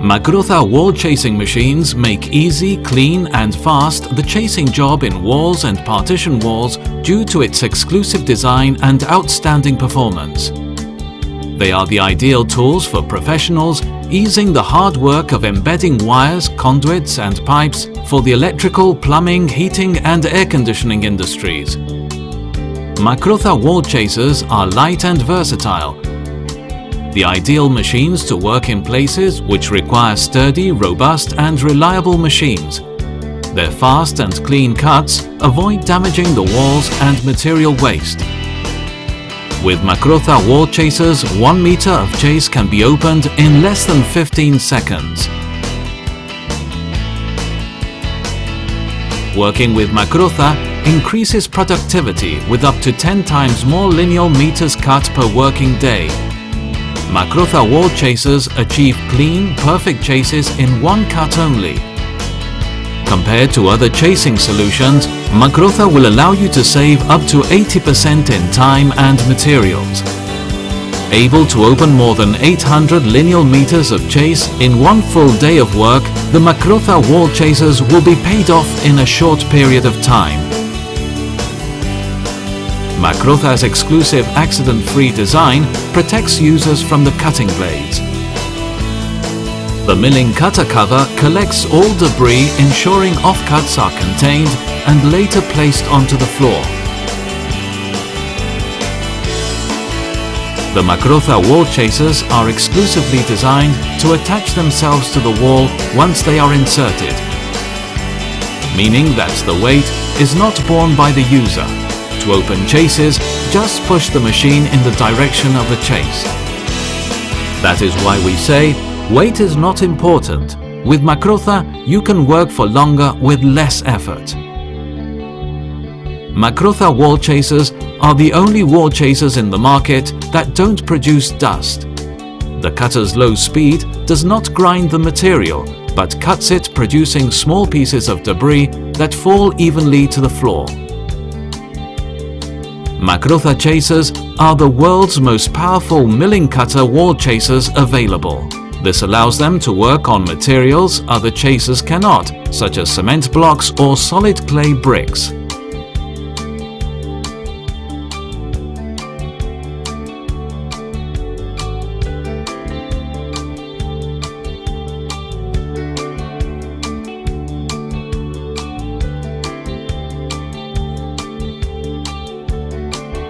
MACROZA wall chasing machines make easy, clean and fast the chasing job in walls and partition walls due to its exclusive design and outstanding performance. They are the ideal tools for professionals, easing the hard work of embedding wires, conduits and pipes for the electrical, plumbing, heating and air conditioning industries. MACROZA wall chasers are light and versatile. The ideal machines to work in places which require sturdy, robust and reliable machines. Their fast and clean cuts avoid damaging the walls and material waste. With MACROZA wall chasers, 1 meter of chase can be opened in less than 15 seconds. Working with MACROZA increases productivity with up to 10 times more lineal meters cut per working day. MACROZA wall chasers achieve clean, perfect chases in 1 cut only. Compared to other chasing solutions, MACROZA will allow you to save up to 80% in time and materials. Able to open more than 800 lineal meters of chase in 1 full day of work, the MACROZA wall chasers will be paid off in a short period of time. MACROZA's exclusive accident-free design protects users from the cutting blades. The milling cutter cover collects all debris, ensuring offcuts are contained and later placed onto the floor. The MACROZA wall chasers are exclusively designed to attach themselves to the wall once they are inserted, meaning that the weight is not borne by the user. To open chases, just push the machine in the direction of the chase. That is why we say, weight is not important. With MACROZA, you can work for longer with less effort. MACROZA wall chasers are the only wall chasers in the market that don't produce dust. The cutter's low speed does not grind the material, but cuts it, producing small pieces of debris that fall evenly to the floor. MACROZA chasers are the world's most powerful milling cutter wall chasers available. This allows them to work on materials other chasers cannot, such as cement blocks or solid clay bricks.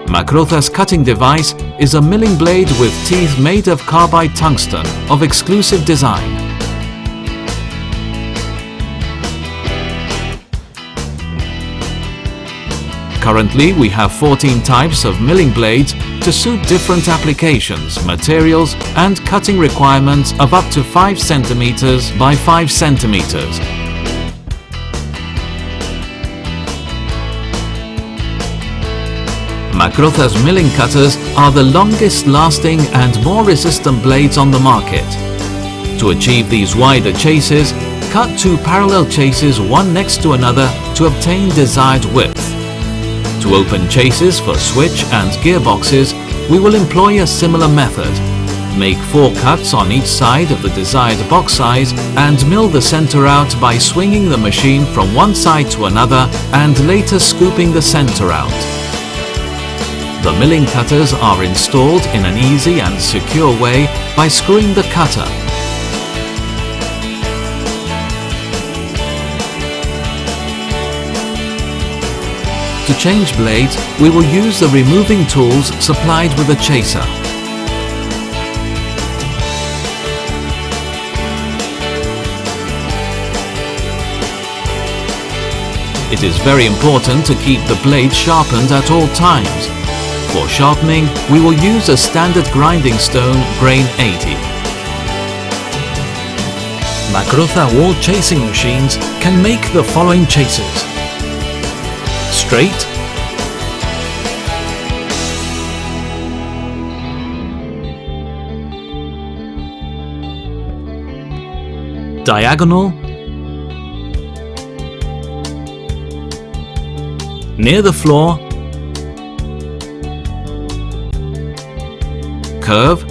MACROZA's cutting device is a milling blade with teeth made of carbide tungsten of exclusive design. Currently, we have 14 types of milling blades to suit different applications, materials and cutting requirements of up to 5 centimeters by 5 centimeters. MACROZA's milling cutters are the longest lasting and more resistant blades on the market. To achieve these wider chases, cut 2 parallel chases one next to another to obtain desired width. To open chases for switch and gearboxes, we will employ a similar method. Make 4 cuts on each side of the desired box size and mill the center out by swinging the machine from one side to another and later scooping the center out. The milling cutters are installed in an easy and secure way by screwing the cutter. To change blades, we will use the removing tools supplied with the chaser. It is very important to keep the blade sharpened at all times. For sharpening, we will use a standard grinding stone, grain 80. MACROZA wall chasing machines can make the following chases: straight, diagonal, near the floor, curve,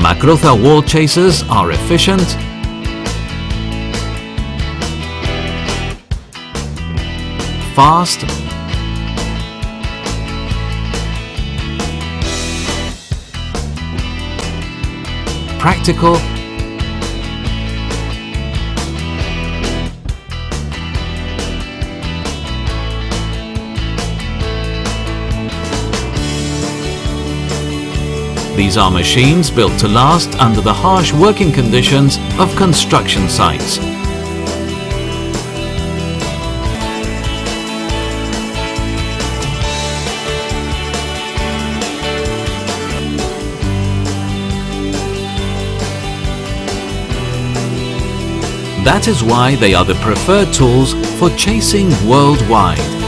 MACROZA wall chasers are efficient, fast, practical, these are machines built to last under the harsh working conditions of construction sites. That is why they are the preferred tools for chasing worldwide.